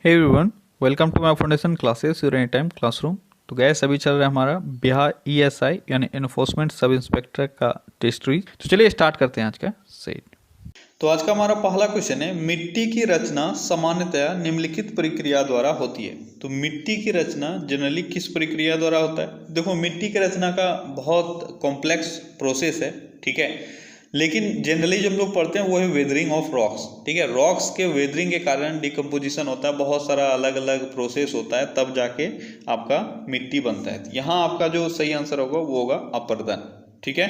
Hey everyone, welcome to my foundation classes your any time classroom. तो guys अभी चल रहा है हमारा बिहार ईएसआई यानी इन्फोर्समेंट सब इंस्पेक्टर का टेस्ट सीरीज। तो चलिए स्टार्ट करते हैं आज का सेट। तो आज का हमारा पहला क्वेश्चन है, मिट्टी की रचना सामान्यतया निम्नलिखित प्रक्रिया द्वारा होती है। तो मिट्टी की रचना जनरली किस प्रक्रिया द्वारा होता है? देखो, मिट्टी की रचना का बहुत कॉम्प्लेक्स प्रोसेस है, ठीक है, लेकिन जनरली जो हम लोग पढ़ते हैं वो है वेदरिंग ऑफ रॉक्स, ठीक है। रॉक्स के वेदरिंग के कारण डिकम्पोजिशन होता है, बहुत सारा अलग अलग प्रोसेस होता है, तब जाके आपका मिट्टी बनता है। यहाँ आपका जो सही आंसर होगा वो होगा अपर्दन, ठीक है।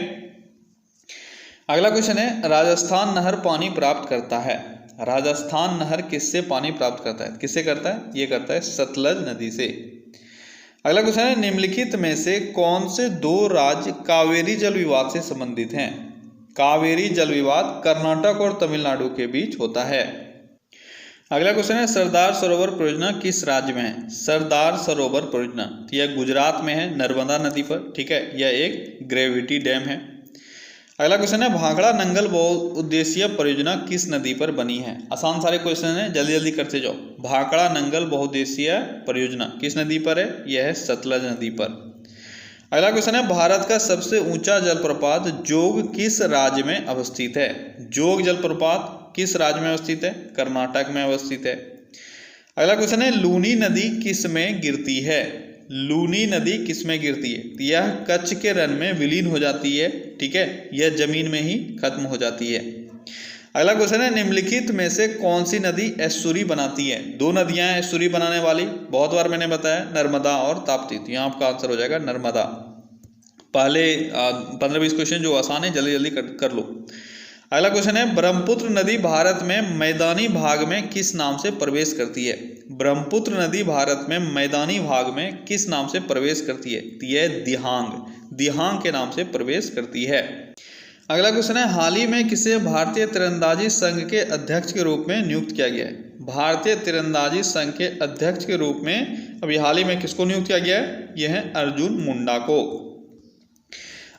अगला क्वेश्चन है, राजस्थान नहर पानी प्राप्त करता है। राजस्थान नहर किससे पानी प्राप्त करता है? किससे करता है? ये करता है सतलज नदी से। अगला क्वेश्चन है, निम्नलिखित में से कौन से दो राज्य कावेरी जल विवाद से संबंधित हैं? कावेरी जल विवाद कर्नाटक और तमिलनाडु के बीच होता है। अगला क्वेश्चन है, सरदार सरोवर परियोजना किस राज्य में है? सरदार सरोवर परियोजना यह गुजरात में है, नर्मदा नदी पर, ठीक है। यह एक ग्रेविटी डैम है। अगला क्वेश्चन है, भाखड़ा नंगल बहुउद्देशीय परियोजना किस नदी पर बनी है? आसान सारे क्वेश्चन है, जल्दी जल्दी करते जाओ। भाखड़ा नंगल बहुउद्देशीय परियोजना किस नदी पर है? यह है सतलज नदी पर। अगला क्वेश्चन है, भारत का सबसे ऊंचा जलप्रपात जोग किस राज्य में अवस्थित है? जोग जलप्रपात किस राज्य में अवस्थित है? कर्नाटक में अवस्थित है। अगला क्वेश्चन है, लूनी नदी किस में गिरती है? लूनी नदी किस में गिरती है? यह कच्छ के रन में विलीन हो जाती है, ठीक है, यह जमीन में ही खत्म हो जाती है। अगला क्वेश्चन है, निम्नलिखित में से कौन सी नदी एस्चुरी बनाती है? दो नदियां हैं एस्चुरी बनाने वाली, बहुत बार मैंने बताया, नर्मदा और ताप्ती। तो यहाँ आपका आंसर हो जाएगा नर्मदा। पहले 15-20 क्वेश्चन जो आसान है जल्दी जल्दी कर लो। अगला क्वेश्चन है, ब्रह्मपुत्र नदी भारत में मैदानी भाग में किस नाम से प्रवेश करती है? ब्रह्मपुत्र नदी भारत में मैदानी भाग में किस नाम से प्रवेश करती है? यह दिहांग, दिहांग के नाम से प्रवेश करती है। अगला क्वेश्चन है, हाल ही में किसे भारतीय तीरंदाजी संघ के अध्यक्ष के रूप में नियुक्त किया गया है? भारतीय तीरंदाजी संघ के अध्यक्ष के रूप में अभी हाल ही में किसको नियुक्त किया गया है? यह है अर्जुन मुंडा को।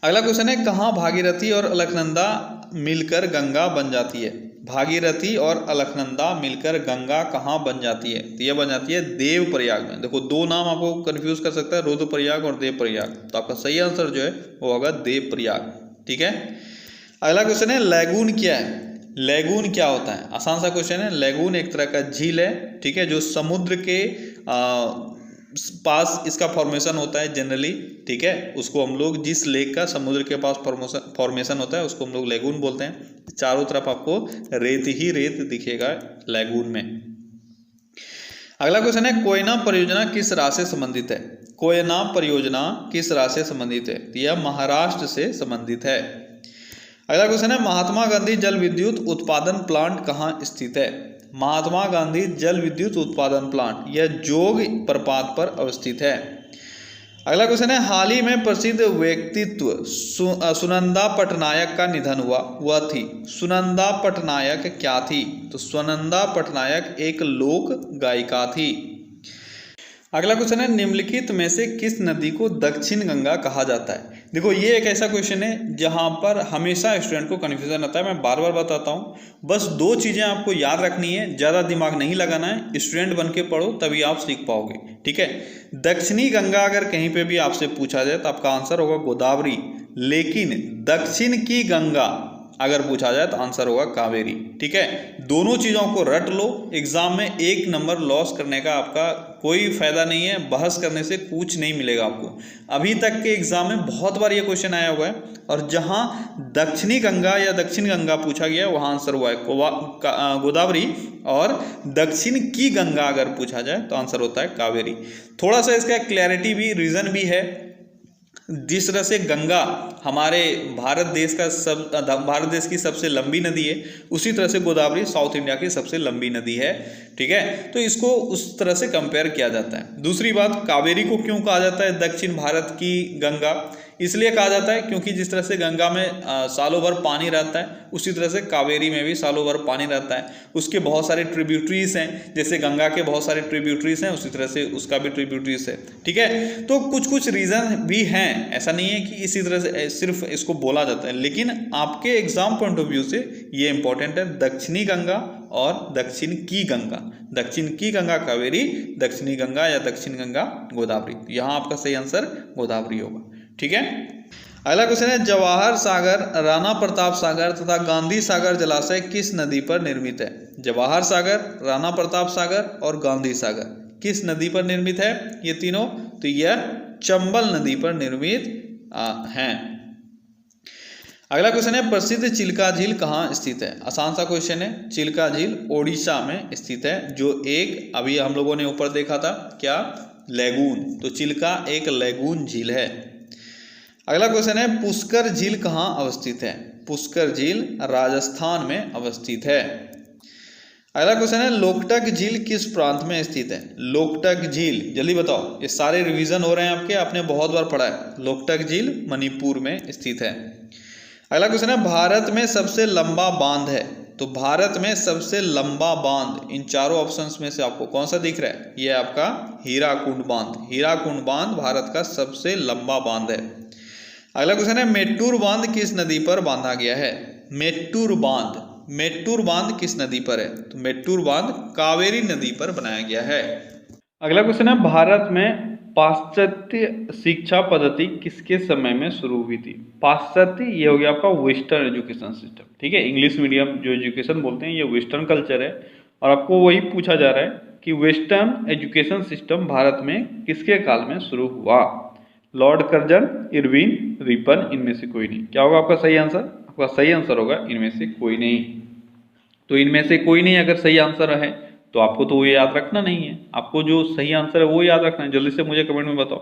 अगला क्वेश्चन है, कहाँ भागीरथी और अलकनंदा मिलकर गंगा बन जाती है? भागीरथी और अलकनंदा मिलकर गंगा कहाँ बन जाती है? तो यह बन जाती है देवप्रयाग में। देखो, दो नाम आपको कंफ्यूज कर सकता है, रुद्रप्रयाग और देवप्रयाग। तो आपका सही आंसर जो है वो होगा देवप्रयाग, ठीक है। अगला क्वेश्चन है, लैगून क्या है? लैगून क्या होता है? आसान सा क्वेश्चन है। लैगून एक तरह का झील है, ठीक है, जो समुद्र के पास इसका फॉर्मेशन होता है जनरली, ठीक है। उसको हम लोग, जिस लेक का समुद्र के पास फॉर्मेशन होता है उसको हम लोग लैगून बोलते हैं। चारों तरफ आपको रेत ही रेत दिखेगा लैगून में। अगला क्वेश्चन है, कोयना परियोजना किस राज्य से संबंधित है? कोयना परियोजना किस राज्य से संबंधित है? यह महाराष्ट्र से संबंधित है। अगला क्वेश्चन है, महात्मा गांधी जल विद्युत उत्पादन प्लांट कहाँ स्थित है? महात्मा गांधी जल विद्युत उत्पादन प्लांट यह जोग प्रपात पर अवस्थित है। अगला क्वेश्चन है, हाल ही में प्रसिद्ध व्यक्तित्व सुनंदा पटनायक का निधन हुआ, वह थी। सुनंदा पटनायक क्या थी? तो सुनंदा पटनायक एक लोक गायिका थी। अगला क्वेश्चन है, निम्नलिखित में से किस नदी को दक्षिण गंगा कहा जाता है? देखो, ये एक ऐसा क्वेश्चन है जहां पर हमेशा स्टूडेंट को कन्फ्यूजन आता है। मैं बार बार बताता हूँ, बस दो चीज़ें आपको याद रखनी है, ज़्यादा दिमाग नहीं लगाना है, स्टूडेंट बन के पढ़ो तभी आप सीख पाओगे, ठीक है। दक्षिणी गंगा अगर कहीं पे भी आपसे पूछा जाए तो आपका आंसर होगा गोदावरी, लेकिन दक्षिण की गंगा अगर पूछा जाए तो आंसर होगा कावेरी, ठीक है। दोनों चीज़ों को रट लो, एग्जाम में 1 नंबर लॉस करने का आपका कोई फायदा नहीं है, बहस करने से कुछ नहीं मिलेगा आपको। अभी तक के एग्जाम में बहुत बार ये क्वेश्चन आया हुआ है, और जहां दक्षिणी गंगा या दक्षिण गंगा पूछा गया है वहां आंसर हुआ है गोदावरी, और दक्षिण की गंगा अगर पूछा जाए तो आंसर होता है कावेरी। थोड़ा सा इसका क्लैरिटी भी, रीजन भी है। जिस तरह से गंगा हमारे भारत देश की सबसे लंबी नदी है, उसी तरह से गोदावरी साउथ इंडिया की सबसे लंबी नदी है, ठीक है। तो इसको उस तरह से कंपेयर किया जाता है। दूसरी बात, कावेरी को क्यों कहा जाता है दक्षिण भारत की गंगा? इसलिए कहा जाता है क्योंकि जिस तरह से गंगा में सालों भर पानी रहता है, उसी तरह से कावेरी में भी सालों भर पानी रहता है। उसके बहुत सारे ट्रिब्यूटरीज हैं, जैसे गंगा के बहुत सारे ट्रिब्यूटरीज हैं, उसी तरह से उसका भी ट्रिब्यूटरीज है, ठीक है। तो कुछ कुछ रीज़न भी हैं, ऐसा नहीं है कि इसी तरह से सिर्फ इसको बोला जाता है, लेकिन आपके एग्जाम पॉइंट ऑफ व्यू से ये इंपॉर्टेंट है। दक्षिणी गंगा और दक्षिण की गंगा। दक्षिण की गंगा कावेरी, दक्षिणी गंगा या दक्षिण गंगा गोदावरी। यहाँ आपका सही आंसर गोदावरी होगा। ठीक है, अगला क्वेश्चन है जवाहर सागर, राणा प्रताप सागर तथा गांधी सागर जलाशय किस नदी पर निर्मित है? जवाहर सागर, राणा प्रताप सागर और गांधी सागर किस नदी पर निर्मित है ये तीनों? तो यह चंबल नदी पर निर्मित हैं। अगला क्वेश्चन है प्रसिद्ध चिल्का झील कहाँ स्थित है? आसान सा क्वेश्चन है। चिल्का झील ओडिशा में स्थित है, जो एक अभी हम लोगों ने ऊपर देखा था क्या, लैगून। तो चिल्का एक लैगून झील है। अगला क्वेश्चन है पुष्कर झील कहाँ अवस्थित है? पुष्कर झील राजस्थान में अवस्थित है। अगला क्वेश्चन है लोकटक झील किस प्रांत में स्थित है? लोकटक झील, जल्दी बताओ, ये सारे रिवीजन हो रहे हैं आपके, आपने बहुत बार पढ़ा है। लोकटक झील मणिपुर में स्थित है। अगला क्वेश्चन है भारत में सबसे लंबा बांध है? तो भारत में सबसे लंबा बांध इन चारों ऑप्शंस में से आपको कौन सा दिख रहा है? यह आपका हीराकुंड बांध। हीराकुंड बांध भारत का सबसे लंबा बांध है। अगला क्वेश्चन है मेट्टूर बांध किस नदी पर बांधा गया है? मेट्टूर बांध, मेट्टूर बांध किस नदी पर है? तो मेट्टूर बांध कावेरी नदी पर बनाया गया है। अगला क्वेश्चन है भारत में पाश्चात्य शिक्षा पद्धति किसके समय में शुरू हुई थी? पाश्चात्य ये हो गया आपका वेस्टर्न एजुकेशन सिस्टम। ठीक है, इंग्लिश मीडियम जो एजुकेशन बोलते हैं ये वेस्टर्न कल्चर है, और आपको वही पूछा जा रहा है कि वेस्टर्न एजुकेशन सिस्टम भारत में किसके काल में शुरू हुआ? लॉर्ड कर्जन, इरविन, रिपन, इनमें से कोई नहीं। क्या होगा आपका सही आंसर? आपका सही आंसर होगा इनमें से कोई नहीं। तो इनमें से कोई नहीं अगर सही आंसर है तो आपको तो वो याद रखना नहीं है, आपको जो सही आंसर है वो याद रखना है। जल्दी से मुझे कमेंट में बताओ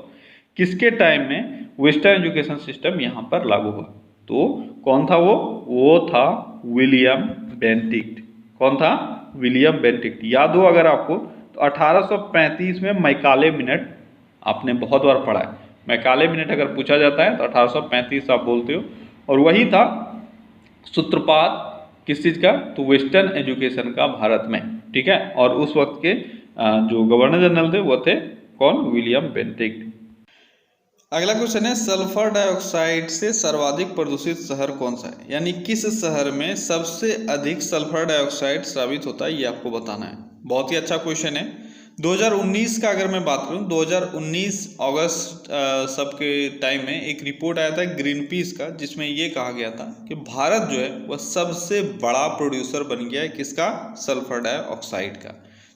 किसके टाइम में वेस्टर्न एजुकेशन सिस्टम यहाँ पर लागू हुआ? तो कौन था वो था विलियम बेंटिक्ट। कौन था? विलियम बेंटिक्ट। याद हो अगर आपको तो 1835 में मैकाले मिनट आपने बहुत बार पढ़ा है। मैकाले मिनट अगर पूछा जाता है तो 1835 आप बोलते हो, और वही था सूत्रपात किस चीज़ का? तो वेस्टर्न एजुकेशन का भारत में। ठीक है, और उस वक्त के जो गवर्नर जनरल थे वो थे कौन? विलियम बेंटिक्ट। अगला क्वेश्चन है सल्फर डाइऑक्साइड से सर्वाधिक प्रदूषित शहर कौन सा है? यानी किस शहर में सबसे अधिक सल्फर डाइऑक्साइड स्रावित होता है, ये आपको बताना है। बहुत ही अच्छा क्वेश्चन है। 2019 का अगर मैं बात करूं, 2019 अगस्त सबके टाइम में एक रिपोर्ट आया था ग्रीन पीस का, जिसमें ये कहा गया था कि भारत जो है वह सबसे बड़ा प्रोड्यूसर बन गया है किसका? सल्फर डाइऑक्साइड का,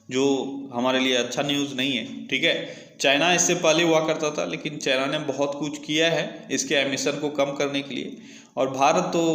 जो हमारे लिए अच्छा न्यूज़ नहीं है। ठीक है, चाइना इससे पहले हुआ करता था, लेकिन चाइना ने बहुत कुछ किया है इसके एमिशन को कम करने के लिए, और भारत तो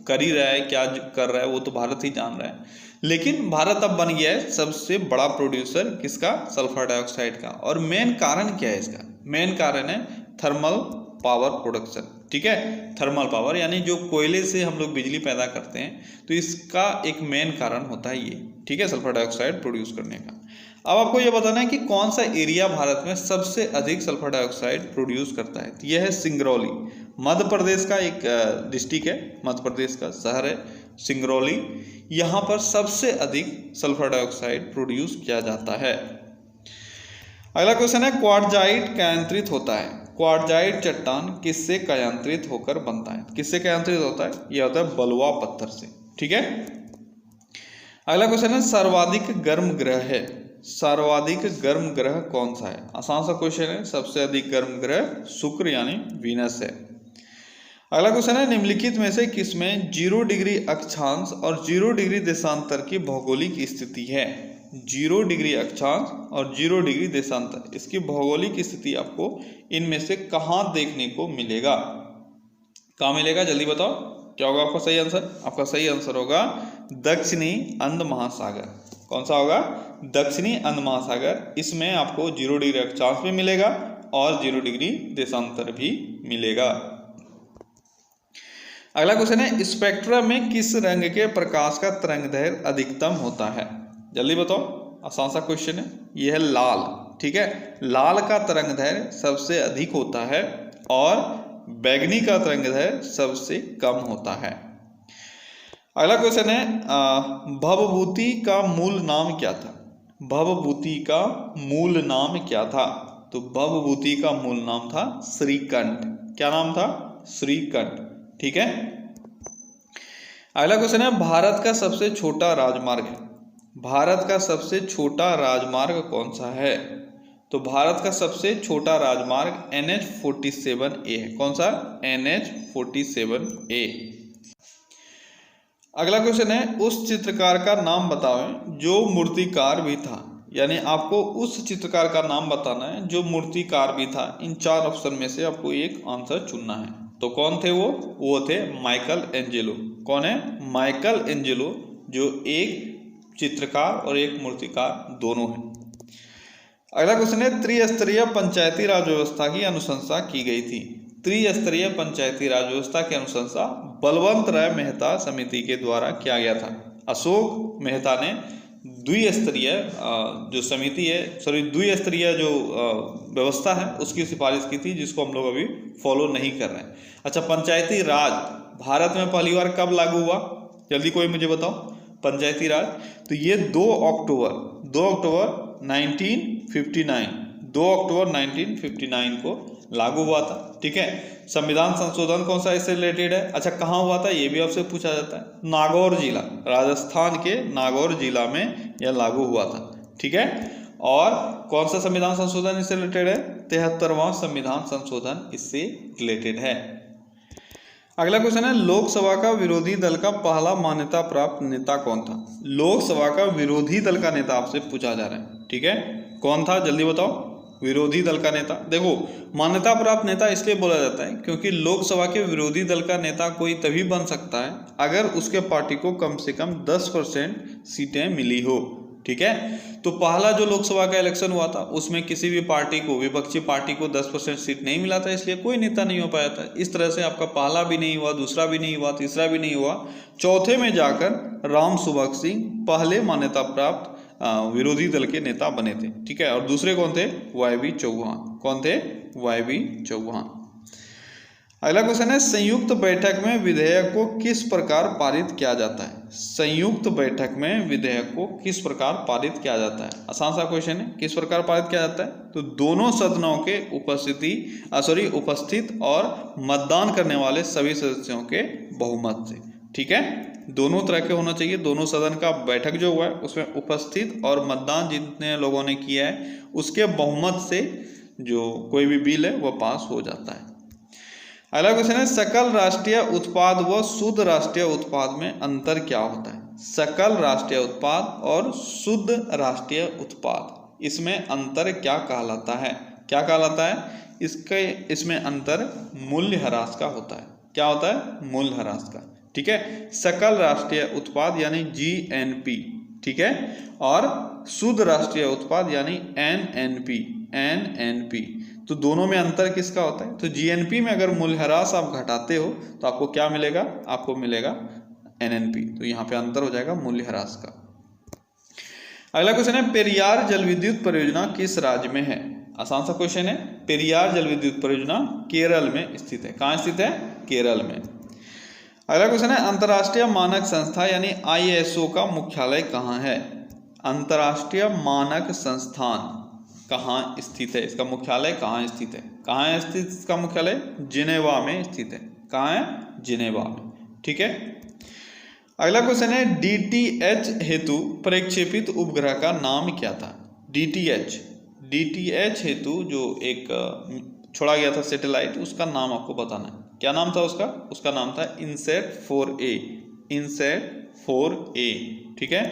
कर ही रहा है। क्या कर रहा है वो तो भारत ही जान रहा है, लेकिन भारत अब बन गया है सबसे बड़ा प्रोड्यूसर किसका? सल्फर डाइऑक्साइड का। और मेन कारण क्या है इसका? मेन कारण है थर्मल पावर प्रोडक्शन। ठीक है, थर्मल पावर यानी जो कोयले से हम लोग बिजली पैदा करते हैं, तो इसका एक मेन कारण होता है ये। ठीक है, सल्फर डाइऑक्साइड प्रोड्यूस करने का। अब आपको ये बताना है कि कौन सा एरिया भारत में सबसे अधिक सल्फर डाइऑक्साइड प्रोड्यूस करता है। तो यह है सिंगरौली, मध्य प्रदेश का एक डिस्ट्रिक्ट है, मध्य प्रदेश का शहर है सिंगरौली। यहाँ पर सबसे अधिक सल्फर डाइऑक्साइड प्रोड्यूस किया जाता है। अगला क्वेश्चन है क्वार्टजाइट कायांतरित होता है? क्वार्टजाइट चट्टान किससे कायांतरित होकर बनता है? किससे कायांतरित होता है? यह होता है बलुआ पत्थर से। ठीक है, अगला क्वेश्चन है सर्वाधिक गर्म ग्रह है? सर्वाधिक गर्म ग्रह कौन सा है? आसान सा क्वेश्चन है। सबसे अधिक गर्म ग्रह शुक्र यानी वीनस है। अगला क्वेश्चन है निम्नलिखित में से किसमें 0 डिग्री अक्षांश और 0 डिग्री देशांतर की भौगोलिक स्थिति है? 0 डिग्री अक्षांश और 0 डिग्री देशांतर, इसकी भौगोलिक स्थिति आपको इनमें से कहाँ देखने को मिलेगा? कहाँ मिलेगा? जल्दी बताओ क्या होगा आपका सही आंसर? आपका सही आंसर होगा दक्षिणी अंध महासागर। कौन सा होगा? दक्षिणी अंध महासागर। इसमें आपको 0 डिग्री अक्षांश भी मिलेगा और 0 डिग्री देशांतर भी मिलेगा। अगला क्वेश्चन है स्पेक्ट्रम में किस रंग के प्रकाश का तरंगदैर्घ्य अधिकतम होता है? जल्दी बताओ, आसान सा क्वेश्चन है। यह है लाल। ठीक है, लाल का तरंगदैर्घ्य सबसे अधिक होता है और बैगनी का तरंगदैर्घ्य सबसे कम होता है। अगला क्वेश्चन है भवभूति का मूल नाम क्या था? भवभूति का मूल नाम क्या था? तो भवभूति का मूल नाम था श्रीकंठ। क्या नाम था? श्रीकंठ। ठीक है, अगला क्वेश्चन है भारत का सबसे छोटा राजमार्ग है? भारत का सबसे छोटा राजमार्ग कौन सा है? तो भारत का सबसे छोटा राजमार्ग NH47A है। कौन सा? NH47A। अगला क्वेश्चन है, उस चित्रकार का नाम बताओ जो मूर्तिकार भी था। यानी आपको उस चित्रकार का नाम बताना है जो मूर्तिकार भी था। इन 4 ऑप्शन में से आपको एक आंसर चुनना है। तो कौन थे वो थे माइकल एंजेलो। कौन है? माइकल एंजेलो, जो एक चित्रकार और एक मूर्तिकार दोनों हैं। अगला क्वेश्चन है, त्रिस्तरीय पंचायती राज व्यवस्था की अनुशंसा की गई थी। त्रिस्तरीय पंचायती राज व्यवस्था की अनुशंसा बलवंत राय मेहता समिति के द्वारा किया गया था। अशोक मेहता ने द्विस्तरीय जो समिति है, द्विस्तरीय जो व्यवस्था है उसकी सिफारिश की थी, जिसको हम लोग अभी फॉलो नहीं कर रहे हैं। अच्छा, पंचायती राज भारत में पहली बार कब लागू हुआ? जल्दी कोई मुझे बताओ। पंचायती राज तो ये 2 अक्टूबर 1959 2 अक्टूबर 1959 को लागू हुआ था। ठीक है। संविधान संशोधन कौन सा इससे रिलेटेड है? अच्छा, कहाँ हुआ था ये भी आपसे पूछा जाता है। नागौर जिला, राजस्थान के नागौर जिला में यह लागू हुआ था। ठीक है। और कौन सा संविधान संशोधन इससे रिलेटेड है? 73वां संविधान संशोधन इससे रिलेटेड है। अगला क्वेश्चन है, लोकसभा का विरोधी दल का पहला मान्यता प्राप्त नेता कौन था? लोकसभा का विरोधी दल का नेता आपसे पूछा जा रहा है। ठीक है, कौन था जल्दी बताओ। विरोधी दल का नेता, देखो मान्यता प्राप्त नेता इसलिए बोला जाता है क्योंकि लोकसभा के विरोधी दल का नेता कोई तभी बन सकता है अगर उसके पार्टी को कम से कम 10% सीटें मिली हो। ठीक है। तो पहला जो लोकसभा का इलेक्शन हुआ था उसमें किसी भी पार्टी को, विपक्षी पार्टी को 10% सीट नहीं मिला था, इसलिए कोई नेता नहीं हो पाया था। इस तरह से आपका पहला भी नहीं हुआ, दूसरा भी नहीं हुआ, तीसरा भी नहीं हुआ, चौथे में जाकर राम सुभग सिंह पहले मान्यता प्राप्त विरोधी दल के नेता बने थे। ठीक है। और दूसरे कौन थे? YV चौहान। कौन थे? YV चौहान। अगला क्वेश्चन है, संयुक्त बैठक में विधेयक को किस प्रकार पारित किया जाता है? संयुक्त बैठक में विधेयक को किस प्रकार पारित किया जाता है? आसान सा क्वेश्चन है, किस प्रकार पारित किया जाता है? तो दोनों सदनों के उपस्थित और मतदान करने वाले सभी सदस्यों के बहुमत से। ठीक है। दोनों तरह के होना चाहिए। दोनों सदन का बैठक जो हुआ है उसमें उपस्थित और मतदान जितने लोगों ने किया है उसके बहुमत से जो कोई भी बिल है वह पास हो जाता है। अगला क्वेश्चन है, सकल राष्ट्रीय उत्पाद व शुद्ध राष्ट्रीय उत्पाद में अंतर क्या होता है? सकल राष्ट्रीय उत्पाद और शुद्ध राष्ट्रीय उत्पाद, इसमें अंतर क्या कहलाता है? क्या कहलाता है? इसमें अंतर मूल्यह्रास का होता है। क्या होता है? मूल्यह्रास का। ठीक है। सकल राष्ट्रीय उत्पाद यानी GNP। ठीक है। और शुद्ध राष्ट्रीय उत्पाद यानी NNP। तो दोनों में अंतर किसका होता है? तो GNP में अगर मूल्यह्रास आप घटाते हो तो आपको क्या मिलेगा? आपको मिलेगा NNP। तो यहाँ पे अंतर हो जाएगा मूल्यह्रास का। अगला क्वेश्चन है, पेरियार जल विद्युत परियोजना किस राज्य में है? आसान सा क्वेश्चन है। पेरियार जल विद्युत परियोजना केरल में स्थित है। कहाँ स्थित है? केरल में। अगला क्वेश्चन है, अंतर्राष्ट्रीय मानक संस्था यानी ISO का मुख्यालय कहाँ है? अंतर्राष्ट्रीय मानक संस्थान कहाँ स्थित है? इसका मुख्यालय कहाँ स्थित है? कहाँ है स्थित इसका मुख्यालय? जिनेवा में स्थित है। कहाँ है? जिनेवा में। ठीक है। अगला क्वेश्चन है, DTH हेतु प्रक्षेपित उपग्रह का नाम क्या था? DTH हेतु जो एक छोड़ा गया था सैटेलाइट, उसका नाम आपको बताना है। क्या नाम था उसका? उसका नाम था INSAT-4A। ठीक है।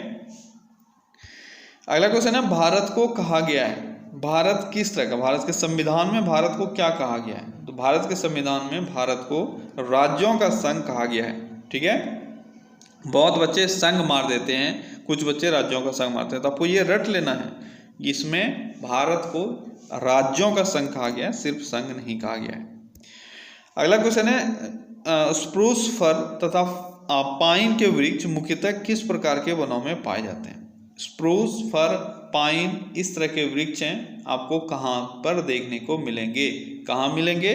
अगला क्वेश्चन है, भारत को कहा गया है, भारत किस तरह का, भारत के संविधान में भारत को क्या कहा गया है? तो भारत के संविधान में भारत को राज्यों का संघ कहा गया है। ठीक है। बहुत बच्चे संघ मार देते हैं, कुछ बच्चे राज्यों का संघ मारते हैं, तो आपको ये रट लेना है, इसमें भारत को राज्यों का संघ कहा गया है, सिर्फ संघ नहीं कहा गया है। अगला क्वेश्चन है, स्प्रूस फर तथा पाइन के वृक्ष मुख्यतः किस प्रकार के वनों में पाए जाते हैं? स्प्रूस, फर, पाइन इस तरह के वृक्ष हैं, आपको कहाँ पर देखने को मिलेंगे? कहाँ मिलेंगे?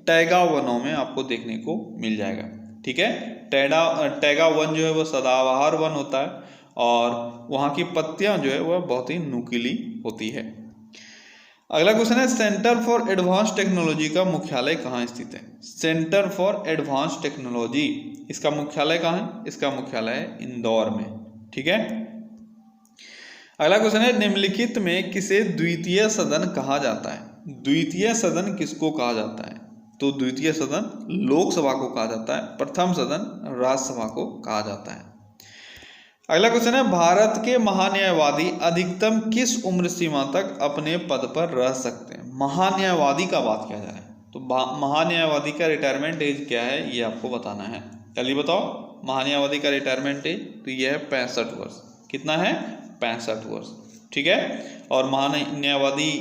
टैगा वनों में आपको देखने को मिल जाएगा। ठीक है। टैगा वन जो है वह सदाबहार वन होता है और वहाँ की पत्तियां जो है वह बहुत ही नुकीली होती है। अगला क्वेश्चन है, सेंटर फॉर एडवांस टेक्नोलॉजी का मुख्यालय कहाँ स्थित है? सेंटर फॉर एडवांस टेक्नोलॉजी, इसका मुख्यालय कहाँ है? इसका मुख्यालय है इंदौर में। ठीक है। अगला क्वेश्चन है, निम्नलिखित में किसे द्वितीय सदन कहा जाता है? द्वितीय सदन किसको कहा जाता है? तो द्वितीय सदन लोकसभा को कहा जाता है, प्रथम सदन राज्यसभा को कहा जाता है। अगला क्वेश्चन है, भारत के महान्यायवादी अधिकतम किस उम्र सीमा तक अपने पद पर रह सकते हैं? महान्यायवादी का बात किया जा रहा है, तो महान्यायवादी का रिटायरमेंट एज क्या है ये आपको बताना है। जल्दी बताओ, महान्यायवादी का रिटायरमेंट एज तो ये है 65 वर्ष। कितना है? 65 वर्ष। ठीक है। और महान्यायवादी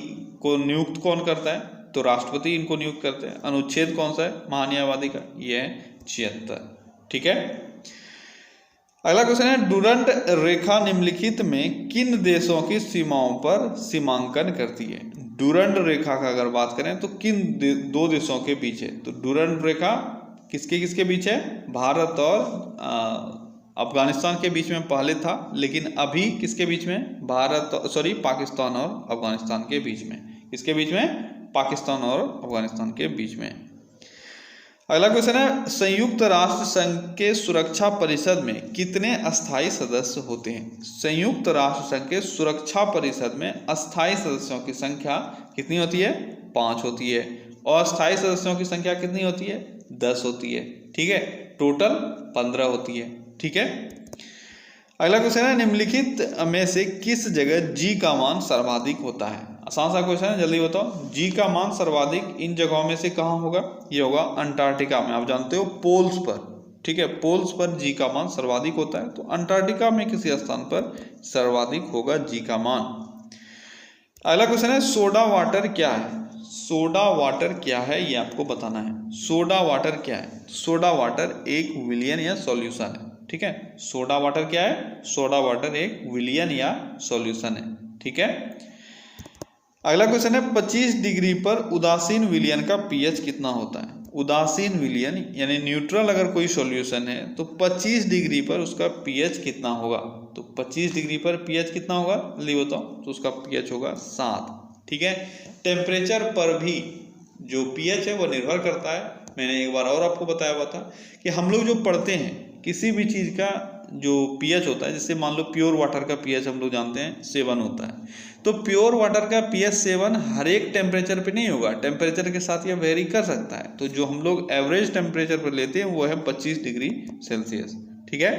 को नियुक्त कौन करता है? तो राष्ट्रपति इनको नियुक्त करते हैं। अनुच्छेद कौन सा है महान्यायवादी का? ये है 76। ठीक है। अगला क्वेश्चन है, डुरंड रेखा निम्नलिखित में किन देशों की सीमाओं पर सीमांकन करती है? डुरंड रेखा का अगर बात करें तो किन दो देशों के बीच है? तो डुरंड रेखा किसके किसके बीच है? भारत और अफगानिस्तान के बीच में पहले था, लेकिन अभी किसके बीच में? पाकिस्तान और अफगानिस्तान के बीच में। किसके बीच में? पाकिस्तान और अफगानिस्तान के बीच में। अगला क्वेश्चन है, संयुक्त राष्ट्र संघ के सुरक्षा परिषद में कितने अस्थायी सदस्य होते हैं? संयुक्त राष्ट्र संघ के सुरक्षा परिषद में अस्थायी सदस्यों की संख्या कितनी होती है? 5 होती है। और अस्थायी सदस्यों की संख्या कितनी होती है? 10 होती है। ठीक है। टोटल 15 होती है। ठीक है। अगला क्वेश्चन है, निम्नलिखित में से किस जगह जी का मान सर्वाधिक होता है? आसान सा क्वेश्चन है, जल्दी बताओ। जी का मान सर्वाधिक इन जगहों में से कहाँ होगा? ये होगा अंटार्कटिका में। आप जानते हो पोल्स पर। ठीक है। पोल्स पर जी का मान सर्वाधिक होता है, तो अंटार्कटिका में किसी स्थान पर सर्वाधिक होगा जी का मान। अगला क्वेश्चन है, सोडा वाटर क्या है? सोडा वाटर क्या है ये आपको बताना है। सोडा वाटर क्या है? सोडा वाटर एक विलयन या सॉल्यूशन है। ठीक है। सोडा वाटर क्या है? सोडा वाटर एक विलयन या सॉल्यूशन है। ठीक है। अगला क्वेश्चन है, 25 डिग्री पर उदासीन विलयन का पीएच कितना होता है? उदासीन विलयन यानी न्यूट्रल अगर कोई सॉल्यूशन है तो 25 डिग्री पर उसका पीएच कितना होगा? तो 25 डिग्री पर पीएच कितना होगा जल्दी बताओ। तो उसका पीएच होगा 7। ठीक है। टेम्परेचर पर भी जो पीएच है वो निर्भर करता है। मैंने एक बार और आपको बताया हुआ था कि हम लोग जो पढ़ते हैं किसी भी चीज़ का जो पीएच होता है, जैसे मान लो प्योर वाटर का पीएच हम लोग जानते हैं 7 होता है, तो प्योर वाटर का पीएच 7 हर एक टेम्परेचर पे नहीं होगा, टेम्परेचर के साथ ये वेरी कर सकता है। तो जो हम लोग एवरेज टेम्परेचर पर लेते हैं वो है 25 डिग्री सेल्सियस। ठीक है।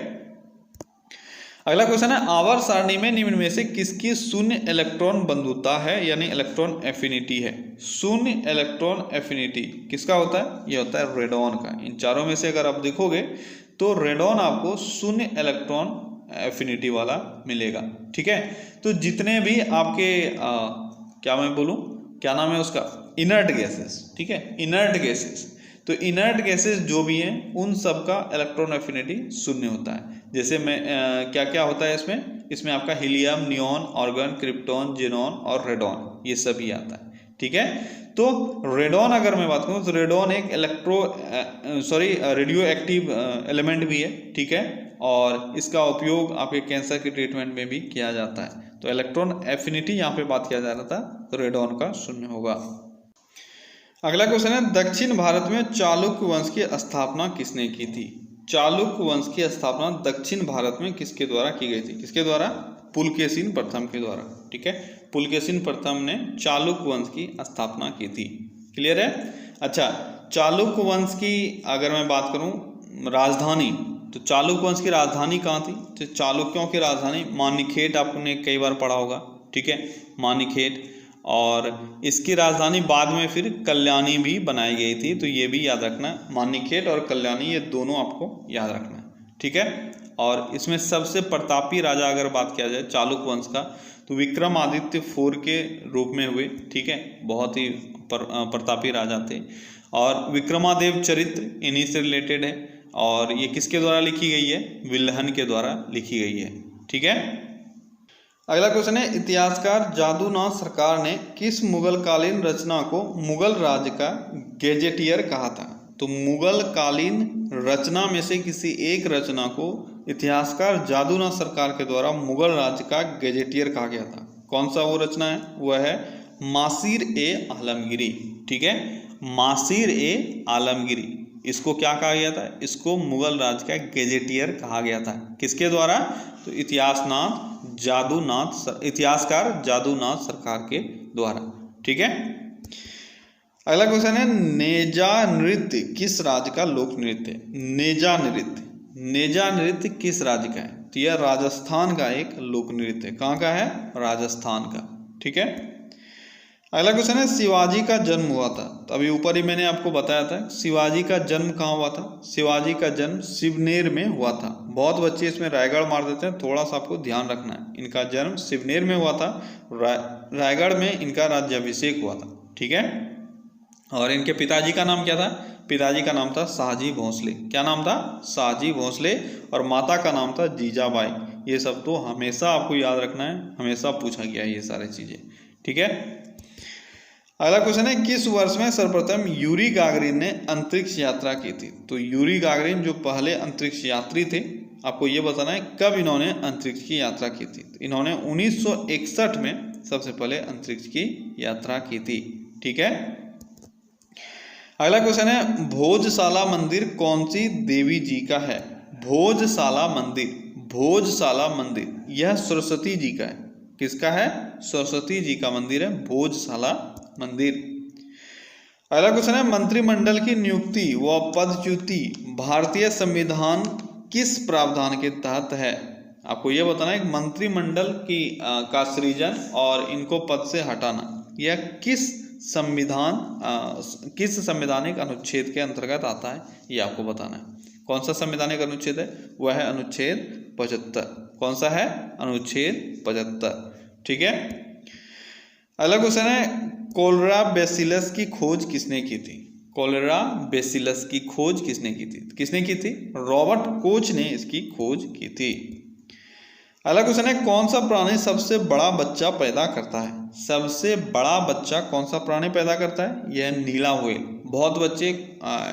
अगला क्वेश्चन है, आवर्त सारणी में निम्न में से किसकी शून्य इलेक्ट्रॉन बंधुता है यानी इलेक्ट्रॉन एफिनिटी है? शून्य इलेक्ट्रॉन एफिनिटी किसका होता है? ये होता है रेडॉन का। इन चारों में से अगर आप देखोगे तो रेडॉन आपको शून्य इलेक्ट्रॉन एफिनिटी वाला मिलेगा। ठीक है। तो जितने भी आपके क्या मैं बोलूं, क्या नाम है उसका, इनर्ट गैसेस। ठीक है। इनर्ट गैसेस, तो इनर्ट गैसेस जो भी हैं उन सब का इलेक्ट्रॉन एफिनिटी शून्य होता है। जैसे मैं क्या क्या होता है इसमें आपका helium, neon, argon, krypton, xenon और रेडॉन, ये सभी आता है। ठीक है। तो रेडॉन अगर मैं बात करूं तो रेडॉन एक रेडियो एक्टिव एलिमेंट भी है। ठीक है। और इसका उपयोग आपके कैंसर के ट्रीटमेंट में भी किया जाता है। तो इलेक्ट्रॉन एफिनिटी यहाँ पे बात किया जा रहा था, तो रेडॉन का शून्य होगा। अगला क्वेश्चन है, दक्षिण भारत में चालुक्य वंश की स्थापना किसने की थी? चालुक्य वंश की स्थापना दक्षिण भारत में किसके द्वारा की गई थी? किसके द्वारा? पुलकेशिन प्रथम के द्वारा। ठीक है। पुलकेशिन प्रथम ने चालुक्य वंश की स्थापना की थी। क्लियर है? अच्छा, चालुक्य वंश की अगर मैं बात करूं राजधानी, तो चालुक्य वंश की राजधानी कहाँ थी? तो चालुक्यों की राजधानी मानिखेट, आपने कई बार पढ़ा होगा। ठीक है। मानिखेट। और इसकी राजधानी बाद में फिर कल्याणी भी बनाई गई थी, तो ये भी याद रखना, मानिखेट और कल्याणी ये दोनों आपको याद रखना है। ठीक है। और इसमें सबसे प्रतापी राजा अगर बात किया जाए चालुक्य वंश का, तो विक्रमादित्य 4 के रूप में हुए। ठीक है। बहुत ही प्रतापी राजा थे। और विक्रमादेव चरित्र इन्हीं से रिलेटेड है। और ये किसके द्वारा लिखी गई है? विल्हन के द्वारा लिखी गई है। ठीक है। अगला क्वेश्चन है, इतिहासकार जादूनाथ सरकार ने किस मुगल कालीन रचना को मुगल राज्य का गैजेटियर कहा था? तो मुगल कालीन रचना में से किसी एक रचना को इतिहासकार जादूनाथ सरकार के द्वारा मुगल राज्य का गैजेटियर कहा गया था। कौन सा वो रचना है? वह है मासीर ए आलमगीरी। ठीक है। मासीर ए आलमगीरी, इसको क्या कहा गया था? इसको मुगल राज्य का गैजेटियर कहा गया था। किसके द्वारा? तो इतिहासनाथ इतिहासकार जादूनाथ सरकार के द्वारा। ठीक है, अगला क्वेश्चन है नेजा नृत्य किस राज्य का लोक नृत्य है? नेजा नृत्य किस राज्य का है? तो यह राजस्थान का एक लोक नृत्य है। कहाँ का है? राजस्थान का। ठीक है, अगला क्वेश्चन है शिवाजी का जन्म हुआ था, तो अभी ऊपर ही मैंने आपको बताया था शिवाजी का जन्म कहाँ हुआ था। शिवाजी का जन्म शिवनेर में हुआ था। बहुत बच्चे इसमें रायगढ़ मार देते हैं, थोड़ा सा आपको ध्यान रखना है। इनका जन्म शिवनेर में हुआ था, रायगढ़ में इनका राज्याभिषेक हुआ था। ठीक है, और इनके पिताजी का नाम क्या था? पिताजी का नाम था शाहजी भोसले। क्या नाम था? शाहजी भोसले। और माता का नाम था जीजाबाई। ये सब तो हमेशा आपको याद रखना है, हमेशा पूछा गया है ये सारी चीजें। ठीक है, अगला क्वेश्चन है किस वर्ष में सर्वप्रथम यूरी गागरिन ने अंतरिक्ष यात्रा की थी? तो यूरी गागरिन जो पहले अंतरिक्ष यात्री थे, आपको ये बताना है कब इन्होंने अंतरिक्ष की यात्रा की थी। तो इन्होंने 1961 में सबसे पहले अंतरिक्ष की यात्रा की थी। ठीक है, अगला क्वेश्चन है भोजशाला मंदिर कौन सी देवी जी का है? भोजशाला मंदिर यह सरस्वती जी का है। किसका है? सरस्वती जी का मंदिर है भोजशाला मंदिर। अगला क्वेश्चन है मंत्रिमंडल की नियुक्ति व पदच्युति भारतीय संविधान किस प्रावधान के तहत है? आपको यह बताना है मंत्रिमंडल की का सृजन और इनको पद से हटाना यह किस संवैधानिक अनुच्छेद के अंतर्गत आता है, ये आपको बताना है। कौन सा संवैधानिक अनुच्छेद है? वह है अनुच्छेद 75। कौन सा है? अनुच्छेद 75। ठीक है, अगला क्वेश्चन है कोलेरा बेसिलस की खोज किसने की थी? कोलेरा बेसिलस की खोज किसने की थी? किसने की थी? रॉबर्ट कोच ने इसकी खोज की थी। अगला क्वेश्चन है कौन सा प्राणी सबसे बड़ा बच्चा पैदा करता है? सबसे बड़ा बच्चा कौन सा प्राणी पैदा करता है? यह नीला व्हेल। बहुत बच्चे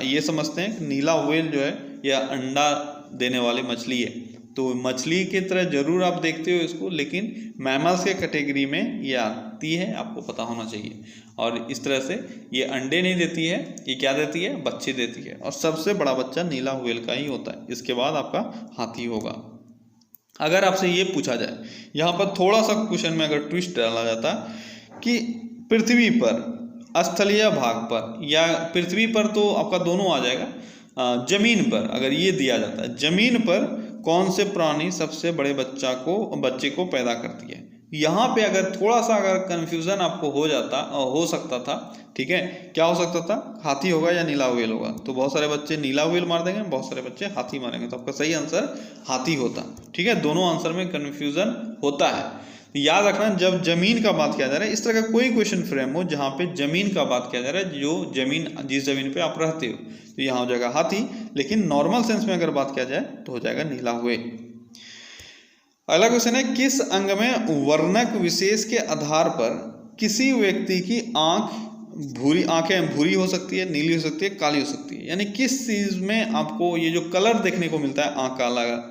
ये समझते हैं कि नीला व्हेल जो है यह अंडा देने वाली मछली है, तो मछली की तरह जरूर आप देखते हो इसको, लेकिन मैमल्स के कैटेगरी में ये आती है, आपको पता होना चाहिए। और इस तरह से ये अंडे नहीं देती है, ये क्या देती है? बच्चे देती है। और सबसे बड़ा बच्चा नीला व्हेल का ही होता है। इसके बाद आपका हाथी होगा। अगर आपसे ये पूछा जाए, यहाँ पर थोड़ा सा क्वेश्चन में अगर ट्विस्ट डाला जाता कि पृथ्वी पर स्थलीय भाग पर या पृथ्वी पर, तो आपका दोनों आ जाएगा। जमीन पर अगर ये दिया जाता है, जमीन पर कौन से प्राणी सबसे बड़े बच्चे को पैदा करती है? यहाँ पे अगर थोड़ा सा अगर कंफ्यूजन आपको हो सकता था। ठीक है, क्या हो सकता था? हाथी होगा या नीला व्हेल होगा? तो बहुत सारे बच्चे नीला व्हेल मार देंगे, बहुत सारे बच्चे हाथी मारेंगे, तो आपका सही आंसर हाथी होता। ठीक है, दोनों आंसर में कंफ्यूजन होता है। याद रखना जब जमीन का बात किया जा रहा है, इस तरह का कोई क्वेश्चन फ्रेम हो जहाँ पे जमीन का बात किया जा रहा है, जो जिस जमीन पे आप रहते हो, तो यहाँ हो जाएगा हाथी। लेकिन नॉर्मल सेंस में अगर बात किया जाए तो हो जाएगा नीला व्हेल। अगला क्वेश्चन है किस अंग में वर्णक विशेष के आधार पर किसी व्यक्ति की आंखें भूरी हो सकती है, नीली हो सकती है, काली हो सकती है? यानी किस चीज में आपको ये जो कलर देखने को मिलता है आंख का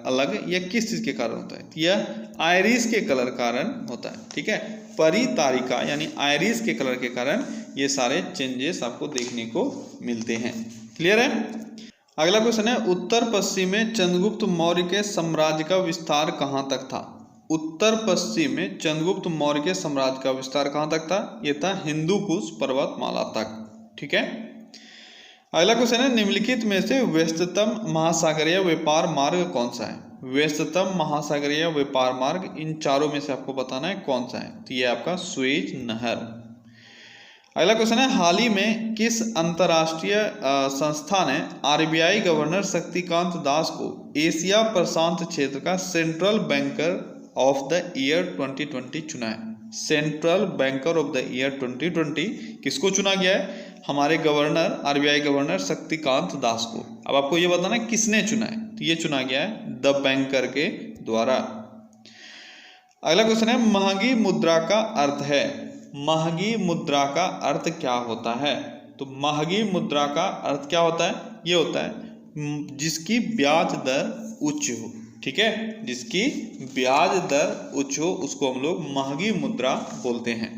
अलग, यह किस चीज के कारण होता है? यह आयरिस के कलर कारण होता है। ठीक है, परितारिका यानी आयरिस के कलर के कारण ये सारे चेंजेस आपको देखने को मिलते हैं। क्लियर है? अगला क्वेश्चन है उत्तर पश्चिम में चंद्रगुप्त मौर्य के साम्राज्य का विस्तार कहाँ तक था? उत्तर पश्चिम में चंद्रगुप्त मौर्य के साम्राज्य का विस्तार कहाँ तक था? यह था हिंदू कुश पर्वतमाला तक। ठीक है, अगला क्वेश्चन है निम्नलिखित में से व्यस्ततम महासागरीय व्यापार मार्ग कौन सा है? व्यस्ततम महासागरीय व्यापार मार्ग इन चारों में से आपको बताना है कौन सा है। तो ये आपका सुएज नहर। अगला क्वेश्चन है हाल ही में किस अंतरराष्ट्रीय संस्था ने आरबीआई गवर्नर शक्तिकांत दास को एशिया प्रशांत क्षेत्र का central banker of the year 2020 चुना है? Central banker of the year 2020 किसको चुना गया है? हमारे governor, RBI governor Shaktikanta Das को। अब आपको ये बताना है किसने चुना है, तो ये चुना गया है द बैंकर के द्वारा। अगला क्वेश्चन है महंगी मुद्रा का अर्थ है? महंगी मुद्रा का अर्थ क्या होता है? तो महंगी मुद्रा का अर्थ क्या होता है? ये होता है जिसकी ब्याज दर उच्च हो। ठीक है, जिसकी ब्याज दर उच्च हो उसको हम लोग महंगी मुद्रा बोलते हैं।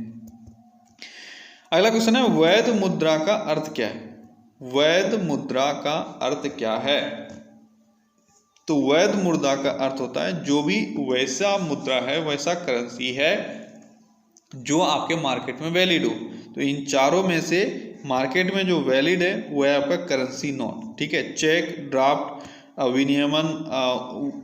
अगला क्वेश्चन है वैध मुद्रा का अर्थ क्या है? वैध मुद्रा का अर्थ क्या है? तो वैध मुद्रा का अर्थ होता है जो भी वैसा मुद्रा है, वैसा करेंसी है जो आपके मार्केट में वैलिड हो। तो इन चारों में से मार्केट में जो वैलिड है वो है आपका करेंसी नोट, ठीक है। चेक, ड्राफ्ट, विनियमन,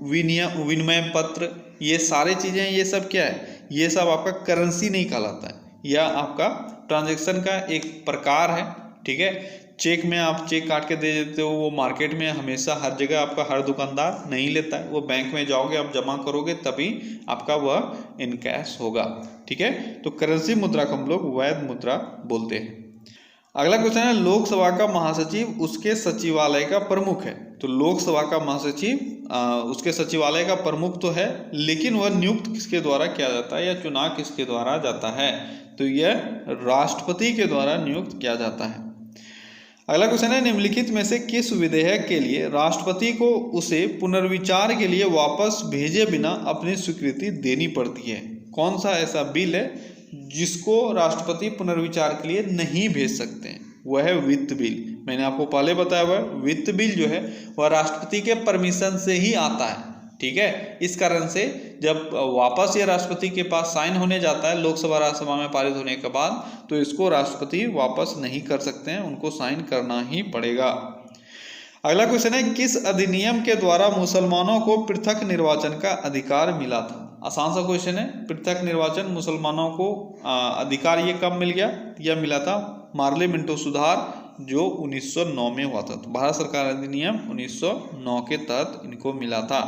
विनिमय पत्र, ये सारी चीजें, ये सब क्या है, ये सब आपका करेंसी नहीं कहलाता है, या आपका ट्रांजैक्शन का एक प्रकार है, ठीक है। चेक में आप चेक काट के दे देते हो, वो मार्केट में हमेशा हर जगह आपका हर दुकानदार नहीं लेता है, वो बैंक में जाओगे आप जमा करोगे तभी आपका वह इन कैश होगा, ठीक है। तो करेंसी मुद्रा को हम लोग वैध मुद्रा बोलते हैं। अगला क्वेश्चन है, लोकसभा का महासचिव उसके सचिवालय का प्रमुख है। तो लोकसभा का महासचिव उसके सचिवालय का प्रमुख तो है, लेकिन वह नियुक्त किसके द्वारा किया जाता है या चुनाव किसके द्वारा जाता है? तो यह राष्ट्रपति के द्वारा नियुक्त किया जाता है। अगला क्वेश्चन है, निम्नलिखित में से किस विधेयक के लिए राष्ट्रपति को उसे पुनर्विचार के लिए वापस भेजे बिना अपनी स्वीकृति देनी पड़ती है? कौन सा ऐसा बिल है जिसको राष्ट्रपति पुनर्विचार के लिए नहीं भेज सकते हैं? वह है वित्त बिल। मैंने आपको पहले बताया हुआ है, वित्त बिल जो है वह राष्ट्रपति के परमिशन से ही आता है, ठीक है। इस कारण से जब वापस ये राष्ट्रपति के पास साइन होने जाता है लोकसभा राज्यसभा में पारित होने के बाद, तो इसको राष्ट्रपति वापस नहीं कर सकते हैं, उनको साइन करना ही पड़ेगा। अगला क्वेश्चन है, किस अधिनियम के द्वारा मुसलमानों को पृथक निर्वाचन का अधिकार मिला था? आसान सा क्वेश्चन है, पृथक निर्वाचन मुसलमानों को अधिकार ये कब मिल गया? यह मिला था मार्ले मिंटो सुधार जो 1909 में हुआ था। तो भारत सरकार अधिनियम 1909 के तहत इनको मिला था।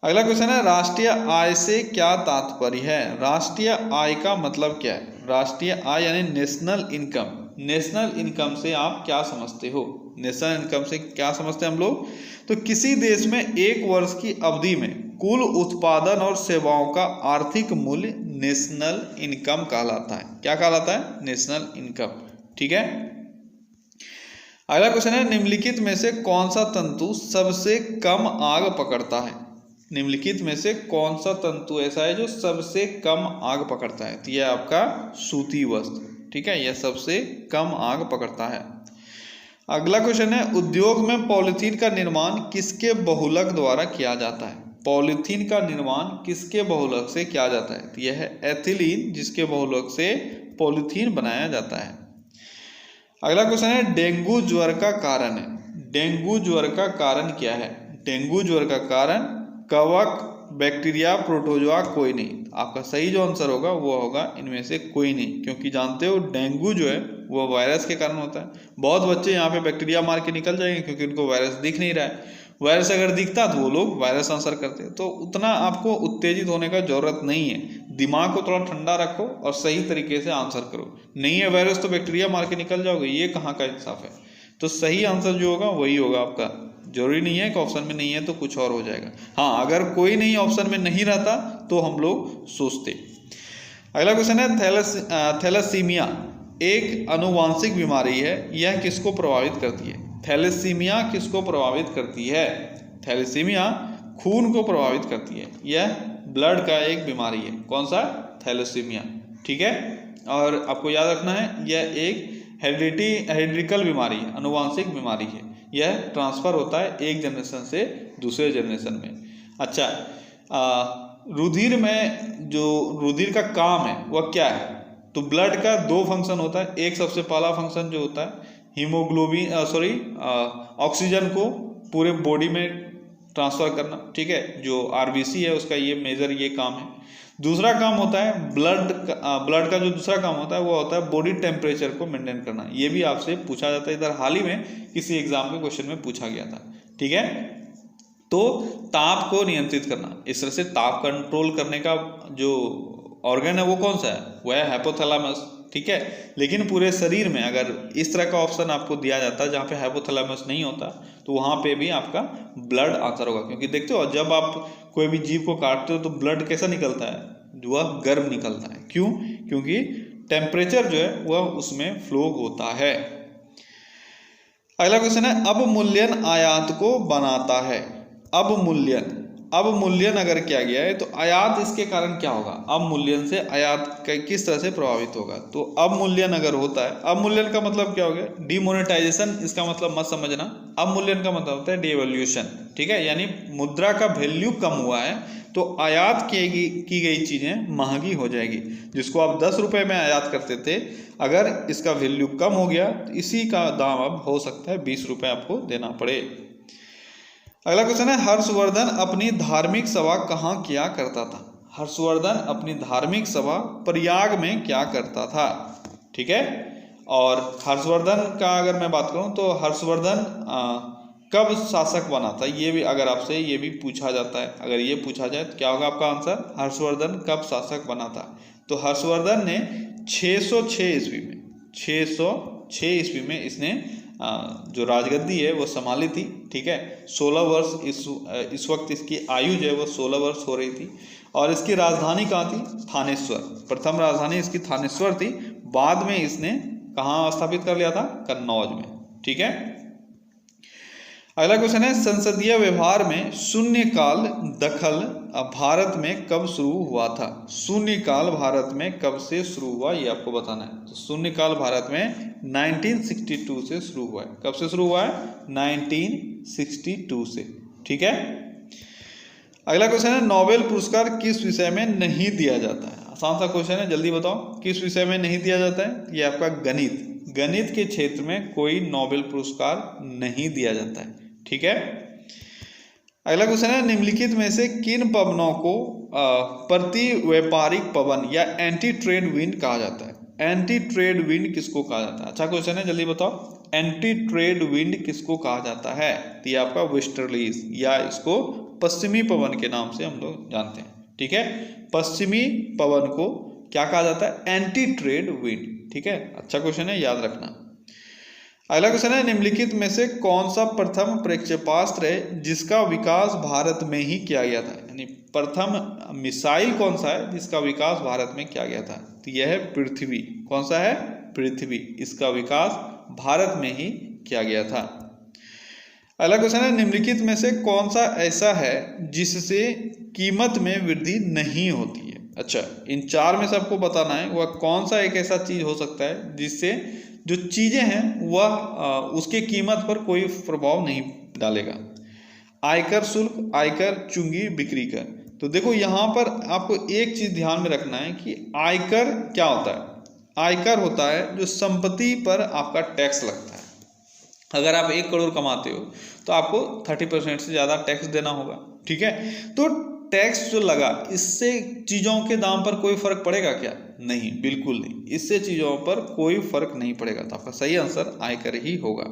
अगला क्वेश्चन है, राष्ट्रीय आय से क्या तात्पर्य है? राष्ट्रीय आय का मतलब क्या है? राष्ट्रीय आय यानी नेशनल इनकम। नेशनल इनकम से आप क्या समझते हो? नेशनल इनकम से क्या समझते हैं हम लोग? तो किसी देश में एक वर्ष की अवधि में कुल उत्पादन और सेवाओं का आर्थिक मूल्य नेशनल इनकम कहलाता है। क्या कहलाता है? नेशनल इनकम, ठीक है। अगला क्वेश्चन है, निम्नलिखित में से कौन सा तंतु सबसे कम आग पकड़ता है? निम्नलिखित में से कौन सा तंतु ऐसा है जो सबसे कम आग पकड़ता है? तो यह आपका सूती वस्त्र, ठीक है, यह सबसे कम आग पकड़ता है। अगला क्वेश्चन है, उद्योग में पॉलीथीन का निर्माण किसके बहुलक द्वारा किया जाता है? पॉलीथीन का निर्माण किसके बहुलक से किया जाता है? तो यह है एथिलीन, जिसके बहुलक से पॉलीथीन बनाया जाता है। अगला क्वेश्चन है, डेंगू ज्वर का कारण है। डेंगू ज्वर का कारण क्या है? डेंगू ज्वर का कारण कवक, बैक्टीरिया, प्रोटोजोआ, कोई नहीं। आपका सही जो आंसर होगा वो होगा इनमें से कोई नहीं, क्योंकि जानते हो डेंगू जो है वो वायरस के कारण होता है। बहुत बच्चे यहाँ पे बैक्टीरिया मार के निकल जाएंगे क्योंकि उनको वायरस दिख नहीं रहा है। वायरस अगर दिखता तो वो लोग वायरस आंसर करते हैं। तो उतना आपको उत्तेजित होने का जरूरत नहीं है, दिमाग को थोड़ा ठंडा रखो और सही तरीके से आंसर करो। नहीं है वायरस तो बैक्टीरिया मार के निकल जाओगे, ये कहाँ का इंसाफ है? तो सही आंसर जो होगा वही होगा आपका। जरूरी नहीं है कि ऑप्शन में नहीं है तो कुछ और हो जाएगा। हाँ, अगर कोई नहीं ऑप्शन में नहीं रहता तो हम लोग सोचते। अगला क्वेश्चन है, थैलेसीमिया एक आनुवांशिक बीमारी है, यह किसको प्रभावित करती है? थैलेसीमिया किसको प्रभावित करती है? थैलेसीमिया खून को प्रभावित करती है, यह ब्लड का एक बीमारी है। कौन सा? थैलेसीमिया, ठीक है। और आपको याद रखना है यह एक हेरिडिकल बीमारी है, आनुवांशिक बीमारी है। यह ट्रांसफर होता है एक जनरेशन से दूसरे जनरेशन में। अच्छा, रुधिर में जो रुधिर का काम है वह क्या है? तो ब्लड का दो फंक्शन होता है। एक सबसे पहला फंक्शन जो होता है हीमोग्लोबिन ऑक्सीजन को पूरे बॉडी में ट्रांसफर करना, ठीक है। जो आरबीसी है उसका ये मेजर ये काम है। दूसरा काम होता है ब्लड का जो दूसरा काम होता है वो होता है बॉडी टेम्परेचर को मेंटेन करना। ये भी आपसे पूछा जाता है, इधर हाल ही में किसी एग्जाम के क्वेश्चन में पूछा गया था, ठीक है। तो ताप को नियंत्रित करना, इस तरह से ताप कंट्रोल करने का जो ऑर्गन है वो कौन सा है? वह है हाइपोथैलेमस, ठीक है। लेकिन पूरे शरीर में अगर इस तरह का ऑप्शन आपको दिया जाता है जहाँ पे हाइपोथैलेमस नहीं होता तो वहाँ पे भी आपका ब्लड आंसर होगा। क्योंकि देखते हो जब आप कोई भी जीव को काटते हो तो ब्लड कैसा निकलता है? वह गर्म निकलता है। क्यों? क्योंकि टेम्परेचर जो है वह उसमें फ्लो होता है। अगला क्वेश्चन है, अवमूल्यन आयात को बनाता है। अवमूल्यन अवमूल्यन अगर किया गया है तो आयात इसके कारण क्या होगा, अवमूल्यन से आयात किस तरह से प्रभावित होगा। तो अवमूल्यन अगर होता है, अवमूल्यन का मतलब क्या हो गया, डिमोनेटाइजेशन, इसका मतलब मत समझना। अवमूल्यन का मतलब होता है डिवैल्यूएशन, ठीक है, यानी मुद्रा का वैल्यू कम हुआ है तो आयात की गई चीजें महंगी हो जाएगी। जिसको आप 10 रुपए में आयात करते थे, अगर इसका वैल्यू कम हो गया तो इसी का दाम अब हो सकता है 20 रुपए आपको देना पड़े। अगला क्वेश्चन है, हर्षवर्धन अपनी धार्मिक सभा कहाँ किया करता था। हर्षवर्धन अपनी धार्मिक सभा प्रयाग में क्या करता था, ठीक है। और हर्षवर्धन का अगर मैं बात करूं तो हर्षवर्धन कब शासक बना था, ये भी अगर आपसे ये भी पूछा जाता है, अगर ये पूछा जाए तो क्या होगा आपका आंसर, हर्षवर्धन कब शासक बना था। तो हर्षवर्धन ने 606 ईस्वी में, 606 ईस्वी में इसने जो राजगद्दी है वो संभाली थी, ठीक है। 16 वर्ष इस वक्त इसकी आयु जो है वो 16 वर्ष हो रही थी। और इसकी राजधानी कहाँ थी, थानेश्वर। प्रथम राजधानी इसकी थानेश्वर थी, बाद में इसने कहाँ स्थापित कर लिया था, कन्नौज में, ठीक है। अगला क्वेश्चन है, संसदीय व्यवहार में शून्यकाल दखल भारत में कब शुरू हुआ था। शून्यकाल भारत में कब से शुरू हुआ ये आपको बताना है। तो शून्यकाल भारत में 1962 से शुरू हुआ है। कब से शुरू हुआ है, 1962 से, ठीक है। अगला क्वेश्चन है, नोबेल पुरस्कार किस विषय में नहीं दिया जाता है। आसान सा क्वेश्चन है, जल्दी बताओ किस विषय में नहीं दिया जाता है। ये आपका गणित, गणित के क्षेत्र में कोई नोबेल पुरस्कार नहीं दिया जाता है, ठीक है। अगला क्वेश्चन है, निम्नलिखित में से किन पवनों को प्रति व्यापारिक पवन या एंटी ट्रेड विंड कहा जाता है। एंटी ट्रेड विंड किसको कहा जाता है, अच्छा क्वेश्चन है, जल्दी बताओ। एंटी ट्रेड विंड किसको कहा जाता है, तो ये आपका वेस्टर्लीज, या इसको पश्चिमी पवन के नाम से हम लोग जानते हैं, ठीक है। पश्चिमी पवन को क्या कहा जाता है, एंटी ट्रेड विंड, ठीक है। अच्छा क्वेश्चन है, याद रखना। अगला क्वेश्चन है, निम्नलिखित में से कौन सा प्रथम प्रक्षेपास्त्र है जिसका विकास भारत में ही किया गया था। यानी प्रथम मिसाइल कौन सा है जिसका विकास भारत में किया गया था, तो यह है पृथ्वी। कौन सा है, पृथ्वी, इसका विकास भारत में ही किया गया था। अगला क्वेश्चन है, निम्नलिखित में से कौन सा ऐसा है जिससे कीमत में वृद्धि नहीं होती है। अच्छा, इन चार में से आपको बताना है वह कौन सा एक ऐसा चीज हो सकता है जिससे जो चीजें हैं वह उसके कीमत पर कोई प्रभाव नहीं डालेगा। आयकर शुल्क, आयकर, चुंगी, बिक्री कर। तो देखो यहाँ पर आपको एक चीज ध्यान में रखना है कि आयकर क्या होता है। आयकर होता है जो संपत्ति पर आपका टैक्स लगता है। अगर आप 1 करोड़ कमाते हो तो आपको 30% से ज्यादा टैक्स देना होगा, ठीक है। तो टैक्स जो लगा, इससे चीजों के दाम पर कोई फर्क पड़ेगा क्या, नहीं, बिल्कुल नहीं, इससे चीजों पर कोई फर्क नहीं पड़ेगा। तो आपका सही आंसर आयकर ही होगा।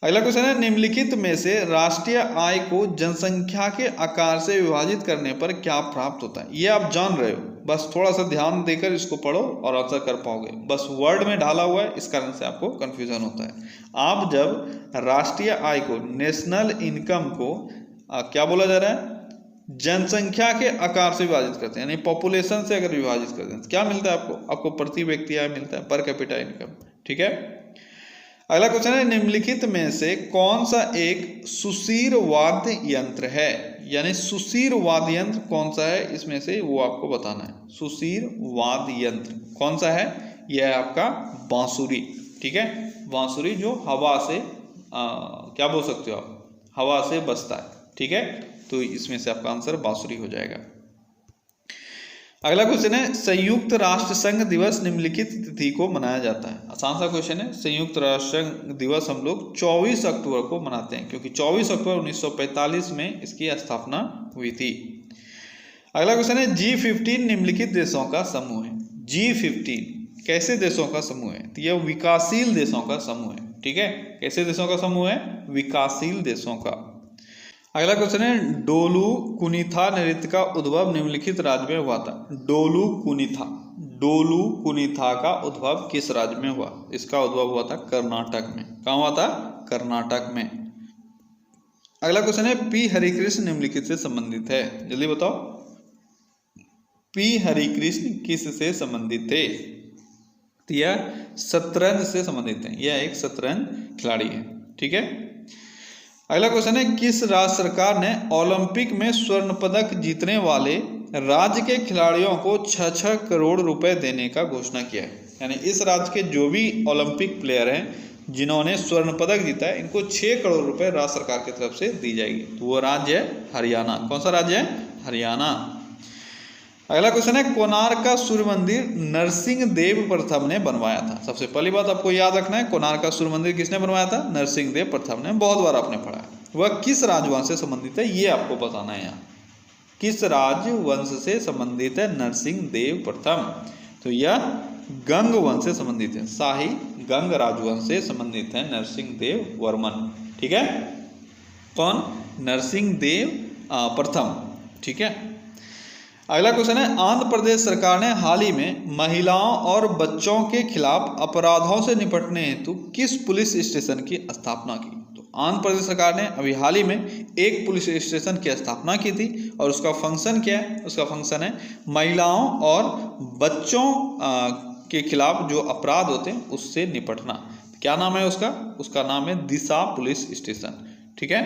अगला क्वेश्चन है, निम्नलिखित में से राष्ट्रीय आय को जनसंख्या के आकार से विभाजित करने पर क्या प्राप्त होता है। ये आप जान रहे हो, बस थोड़ा सा ध्यान देकर इसको पढ़ो और आंसर कर पाओगे। बस वर्ड में ढाला हुआ है, इस कारण से आपको कंफ्यूजन होता है। आप जब राष्ट्रीय आय को, नेशनल इनकम को क्या बोला जा रहा है, जनसंख्या के आकार से विभाजित करते हैं, यानी पॉपुलेशन से अगर विभाजित करते हैं तो क्या मिलता है आपको, आपको प्रति व्यक्ति आय मिलता है, पर कैपिटा इनकम, ठीक है। अगला क्वेश्चन है, निम्नलिखित में से कौन सा एक सुशीर वाद्य यंत्र है। यानी सुशीर वाद्य यंत्र कौन सा है इसमें से, वो आपको बताना है। सुशीर वाद्य यंत्र कौन सा है, यह है आपका बांसुरी, ठीक है। बांसुरी जो हवा से क्या बोल सकते हो आप, हवा से बजता है, ठीक है। तो इसमें से आपका आंसर बांसुरी हो जाएगा। अगला क्वेश्चन है, संयुक्त राष्ट्र संघ दिवस निम्नलिखित तिथि को मनाया जाता है। आसान सा क्वेश्चन है। संयुक्त राष्ट्र संघ दिवस हम लोग 24 अक्टूबर को मनाते हैं, क्योंकि 24 अक्टूबर 1945 में इसकी स्थापना हुई थी। अगला क्वेश्चन है, G15 निम्नलिखित देशों का समूह है। G15 कैसे देशों का समूह है, तो यह विकासशील देशों का समूह है, ठीक है। कैसे देशों का समूह है, विकासशील देशों का। अगला क्वेश्चन है, डोलू कुनीथा नृत्य का उद्भव निम्नलिखित राज्य में हुआ था। डोलू कुनीथा का उद्भव किस राज्य में हुआ, इसका उद्भव हुआ था कर्नाटक में। कहाँ हुआ था, कर्नाटक में। अगला क्वेश्चन है, पी हरिकृष्ण निम्नलिखित से संबंधित है। जल्दी बताओ, पी हरिकृष्ण किस से संबंधित थे, तो यह शतरंज से संबंधित है। यह एक शतरंज खिलाड़ी है, ठीक है। अगला क्वेश्चन है, किस राज्य सरकार ने ओलंपिक में स्वर्ण पदक जीतने वाले राज्य के खिलाड़ियों को 6-6 करोड़ रुपए देने का घोषणा किया है। यानी इस राज्य के जो भी ओलंपिक प्लेयर हैं जिन्होंने स्वर्ण पदक जीता है, इनको 6 करोड़ रुपए राज्य सरकार की तरफ से दी जाएगी। तो वो राज्य है हरियाणा। कौन सा राज्य है? हरियाणा। अगला क्वेश्चन है, कोणार्क का सूर्य मंदिर नरसिंह देव प्रथम ने बनवाया था। सबसे पहली बात आपको याद रखना है, कोणार्क का सूर्य मंदिर किसने बनवाया था? नरसिंह देव प्रथम ने। बहुत बार आपने पढ़ा है। वह किस राजवंश से संबंधित है, ये आपको बताना है यहाँ। किस राजवंश से संबंधित है नरसिंह देव प्रथम? तो यह गंग वंश से संबंधित है। शाही गंग राजवंश से संबंधित है नरसिंह देव वर्मन। ठीक है, कौन? नरसिंह देव प्रथम। ठीक है। अगला क्वेश्चन है, आंध्र प्रदेश सरकार ने हाल ही में महिलाओं और बच्चों के खिलाफ अपराधों से निपटने हेतु किस पुलिस स्टेशन की स्थापना की? तो आंध्र प्रदेश सरकार ने अभी हाल ही में एक पुलिस स्टेशन की स्थापना की थी और उसका फंक्शन क्या है? उसका फंक्शन है महिलाओं और बच्चों के खिलाफ जो अपराध होते हैं उससे निपटना। क्या नाम है उसका? उसका नाम है दिशा पुलिस स्टेशन। ठीक है।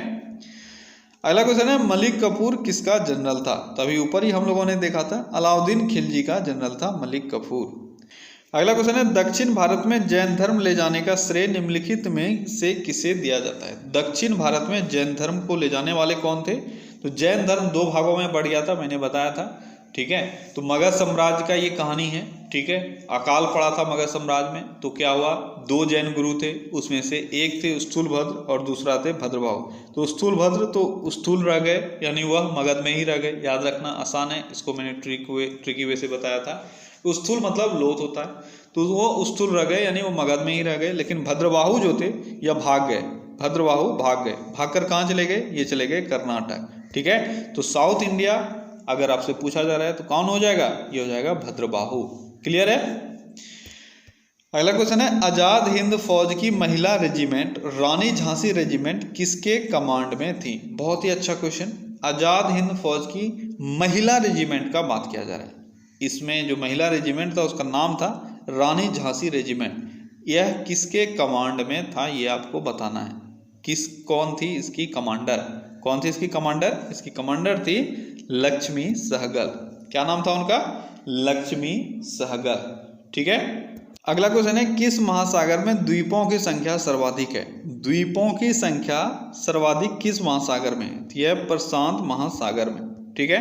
अगला क्वेश्चन है, मलिक कफूर किसका जनरल था? तभी ऊपर ही हम लोगों ने देखा था, अलाउद्दीन खिलजी का जनरल था मलिक कफूर। अगला क्वेश्चन है, दक्षिण भारत में जैन धर्म ले जाने का श्रेय निम्नलिखित में से किसे दिया जाता है? दक्षिण भारत में जैन धर्म को ले जाने वाले कौन थे? तो जैन धर्म 2 भागों में बढ़ गया था, मैंने बताया था। ठीक है। तो मगध साम्राज्य का ये कहानी है। ठीक है। अकाल पड़ा था मगध साम्राज्य में, तो क्या हुआ? 2 जैन गुरु थे, उसमें से एक थे स्थूलभद्र और दूसरा थे भद्रबाहु। तो स्थूलभद्र तो स्थूल रह गए, यानी वह मगध में ही रह गए। याद रखना आसान है, इसको मैंने ट्रिकी वे से बताया था। स्थूल मतलब लोथ होता है, तो वो स्थूल रह गए, यानी वो मगध में ही रह गए। लेकिन भद्रबाहु जो थे यह भाग गए। भद्रबाहु भाग गए। भागकर कहाँ चले गए? ये चले गए कर्नाटक। ठीक है। तो साउथ इंडिया अगर आपसे पूछा जा रहा है तो कौन हो जाएगा? ये हो जाएगा भद्रबाहु। क्लियर है। अगला क्वेश्चन है, आजाद हिंद फौज की महिला रेजिमेंट रानी झांसी रेजिमेंट किसके कमांड में थी? बहुत ही अच्छा क्वेश्चन। आजाद हिंद फौज की महिला रेजिमेंट का बात किया जा रहा है। इसमें जो महिला रेजिमेंट था उसका नाम था रानी झांसी रेजिमेंट। यह किसके कमांड में था ये आपको बताना है। कौन थी इसकी कमांडर? कौन थी इसकी कमांडर? इसकी कमांडर थी लक्ष्मी सहगल। क्या नाम था उनका? लक्ष्मी सहगल। ठीक है। अगला क्वेश्चन है, किस महासागर में द्वीपों की संख्या सर्वाधिक है? द्वीपों की संख्या सर्वाधिक किस महासागर में है? यह प्रशांत महासागर में। ठीक है।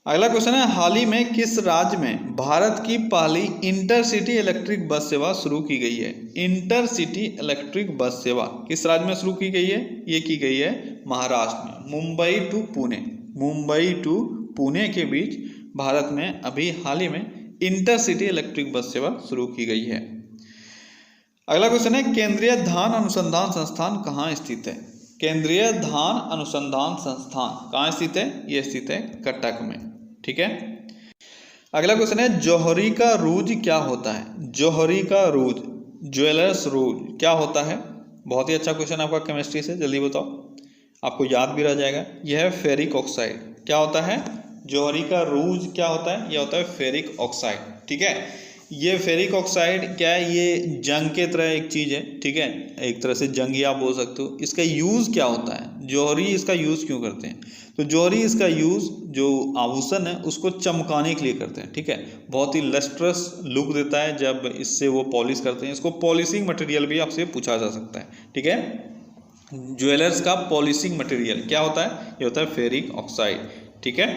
अगला क्वेश्चन है, हाल ही में किस राज्य में भारत की पहली इंटरसिटी इलेक्ट्रिक बस सेवा शुरू की गई है? इंटरसिटी इलेक्ट्रिक बस सेवा किस राज्य में शुरू की गई है? ये की गई है महाराष्ट्र में, मुंबई टू पुणे। मुंबई टू पुणे के बीच भारत में अभी हाल ही में इंटरसिटी इलेक्ट्रिक बस सेवा शुरू की गई है। अगला क्वेश्चन है, केंद्रीय धान अनुसंधान संस्थान कहाँ स्थित है? केंद्रीय धान अनुसंधान संस्थान कहाँ स्थित है? ये स्थित है कटक में। ठीक है। अगला क्वेश्चन है, जौहरी का रूज क्या होता है? जौहरी का रूज, ज्वेलर्स रूज क्या होता है? बहुत ही अच्छा क्वेश्चन आपका केमिस्ट्री से, जल्दी बताओ, आपको याद भी रह जाएगा। यह है फेरिक ऑक्साइड। क्या होता है? जौहरी का रूज क्या होता है? यह होता है फेरिक ऑक्साइड। ठीक है। ये फेरिक ऑक्साइड क्या है? ये जंग के तरह एक चीज़ है। ठीक है, एक तरह से जंग आप बोल सकते हो। इसका यूज़ क्या होता है? जौहरी इसका यूज़ क्यों करते हैं? तो जौहरी इसका यूज़ जो आभूषण है उसको चमकाने के लिए करते हैं। ठीक है, बहुत ही लस्ट्रस लुक देता है जब इससे वो पॉलिश करते हैं। इसको पॉलिशिंग मटेरियल भी आपसे पूछा जा सकता है। ठीक है, ज्वेलर्स का पॉलिशिंग मटेरियल क्या होता है? ये होता है फेरिक ऑक्साइड। ठीक है।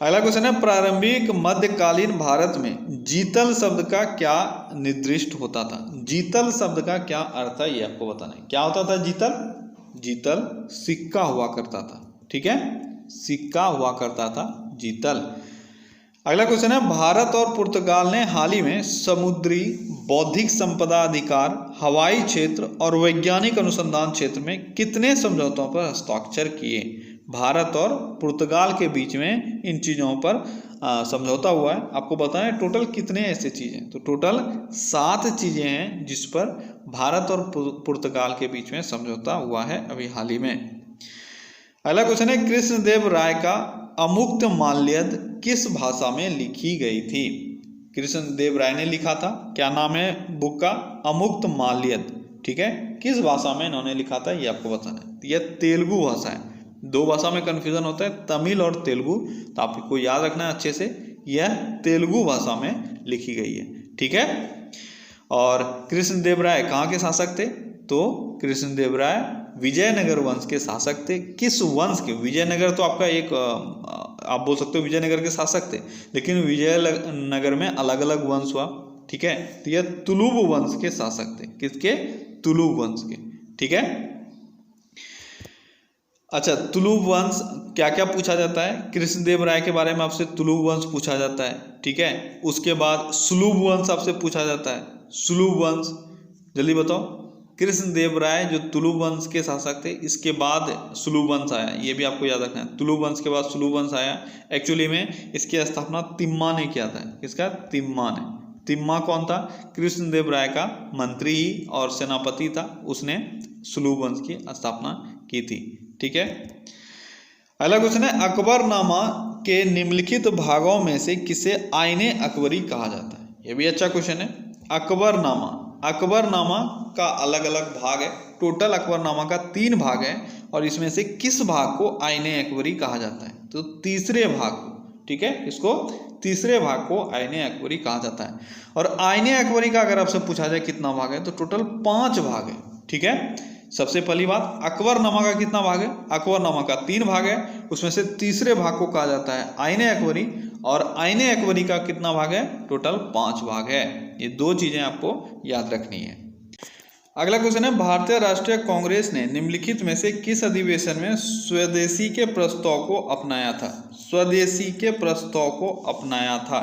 अगला क्वेश्चन है, प्रारंभिक मध्यकालीन भारत में जीतल शब्द का क्या निर्दिष्ट होता था? जीतल शब्द का क्या अर्थ है ये आपको बताना है। क्या होता था जीतल? जीतल सिक्का हुआ करता था। ठीक है, सिक्का हुआ करता था जीतल। अगला क्वेश्चन है, भारत और पुर्तगाल ने हाल ही में समुद्री बौद्धिक संपदा अधिकार, हवाई क्षेत्र और वैज्ञानिक अनुसंधान क्षेत्र में कितने समझौतों पर हस्ताक्षर किए? भारत और पुर्तगाल के बीच में इन चीज़ों पर समझौता हुआ है। आपको बताना है टोटल कितने ऐसे चीज़ें, तो टोटल 7 चीज़ें हैं जिस पर भारत और पुर्तगाल के बीच में समझौता हुआ है अभी हाल ही में। अगला क्वेश्चन है, कृष्णदेव राय का अमुक्त माल्यद किस भाषा में लिखी गई थी? कृष्णदेव राय ने लिखा था, क्या नाम है बुक का? अमुक्त माल्यद। ठीक है, किस भाषा में इन्होंने लिखा था ये आपको बताना है। यह तेलुगु भाषा है, दो भाषा में कन्फ्यूजन होता है, तमिल और तेलुगु, तो आपको याद रखना है अच्छे से, यह तेलुगु भाषा में लिखी गई है, ठीक है। और कृष्णदेवराय कहाँ के शासक थे, तो कृष्णदेवराय विजयनगर वंश के शासक थे। किस वंश के, विजयनगर तो आपका एक आप बोल सकते हो विजयनगर के शासक थे, लेकिन विजयनगर में अलग अलग वंश हुआ, ठीक है। तो यह तुलुब वंश के शासक थे, किसके, तुलुब वंश के, ठीक है। अच्छा, तुलुब वंश क्या क्या पूछा जाता है, कृष्णदेवराय के बारे में आपसे तुलुब वंश पूछा जाता है, ठीक है। उसके बाद सुलुब वंश आपसे पूछा जाता है, सुलुब वंश, जल्दी बताओ। कृष्णदेवराय जो तुलुब वंश के शासक थे, इसके बाद सुलुब वंश आया, ये भी आपको याद रखना है। तुलुब वंश के बाद सुलुब वंश आया। एक्चुअली में इसकी स्थापना तिम्मा ने किया था, किसका, तिम्मा ने। तिम्मा कौन था, कृष्णदेवराय का मंत्री और सेनापति था, उसने सुलुब वंश की स्थापना की थी, ठीक है। अगला क्वेश्चन है, अकबरनामा के निम्नलिखित भागों में से किसे आईने अकबरी कहा जाता है। यह भी अच्छा क्वेश्चन है। अकबरनामा, अकबरनामा का अलग अलग भाग है, टोटल अकबरनामा का 3 भाग है, और इसमें से किस भाग को आईने अकबरी कहा जाता है, तो तीसरे भाग को, ठीक है, इसको तीसरे भाग को आईने अकबरी कहा जाता है। और आईने अकबरी का अगर आपसे पूछा जाए कितना भाग है, तो टोटल 5 भाग है, ठीक है। सबसे पहली बात, अकबरनामा का कितना भाग है, अकबरनामा का 3 भाग है, उसमें से तीसरे भाग को कहा जाता है आईने अकबरी, और आईने अकबरी का कितना भाग है, टोटल 5 भाग है। ये 2 चीजें आपको याद रखनी है। अगला क्वेश्चन है, भारतीय राष्ट्रीय कांग्रेस ने निम्नलिखित में से किस अधिवेशन में स्वदेशी के प्रस्ताव को अपनाया था, स्वदेशी के प्रस्ताव को अपनाया था।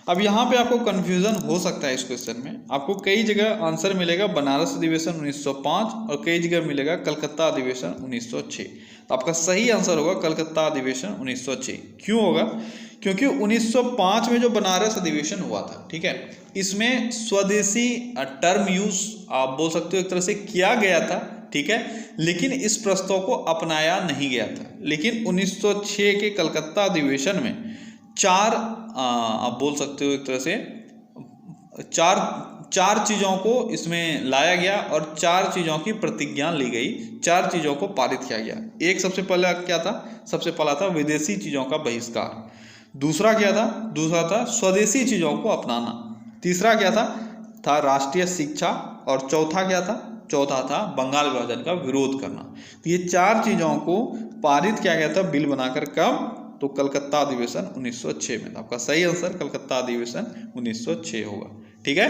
अब यहाँ पे आपको कंफ्यूजन हो सकता है इस क्वेश्चन में, आपको कई जगह आंसर मिलेगा बनारस अधिवेशन 1905 और कई जगह मिलेगा कलकत्ता अधिवेशन 1906। तो आपका सही आंसर होगा कलकत्ता अधिवेशन 1906। क्यों होगा, क्योंकि 1905 में जो बनारस अधिवेशन हुआ था, ठीक है, इसमें स्वदेशी टर्म यूज आप बोल सकते हो एक तरह से किया गया था, ठीक है, लेकिन इस प्रस्ताव को अपनाया नहीं गया था। लेकिन 1906 के कलकत्ता अधिवेशन में 4 आप बोल सकते हो एक तरह से चार चीज़ों को इसमें लाया गया और 4 चीज़ों की प्रतिज्ञा ली गई, 4 चीज़ों को पारित किया गया। एक सबसे पहला क्या था, सबसे पहला था विदेशी चीज़ों का बहिष्कार। दूसरा क्या था, दूसरा था स्वदेशी चीज़ों को अपनाना। तीसरा क्या था राष्ट्रीय शिक्षा। और चौथा क्या था, चौथा था बंगाल विभाजन का विरोध करना। तो ये 4 चीज़ों को पारित किया गया था बिल बनाकर, कब, तो कलकत्ता अधिवेशन 1906 में। आपका सही आंसर कलकत्ता अधिवेशन 1906 होगा, ठीक है।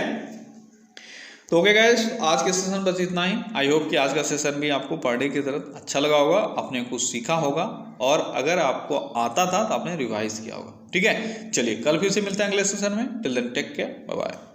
तो ओके गाइस, आज के सेशन बस इतना ही। आई होप कि आज का सेशन भी आपको पर डे की तरह अच्छा लगा होगा, आपने कुछ सीखा होगा, और अगर आपको आता था तो आपने रिवाइज किया होगा, ठीक है। चलिए कल फिर से मिलते हैं अगले सेशन में। Till then take care, bye bye.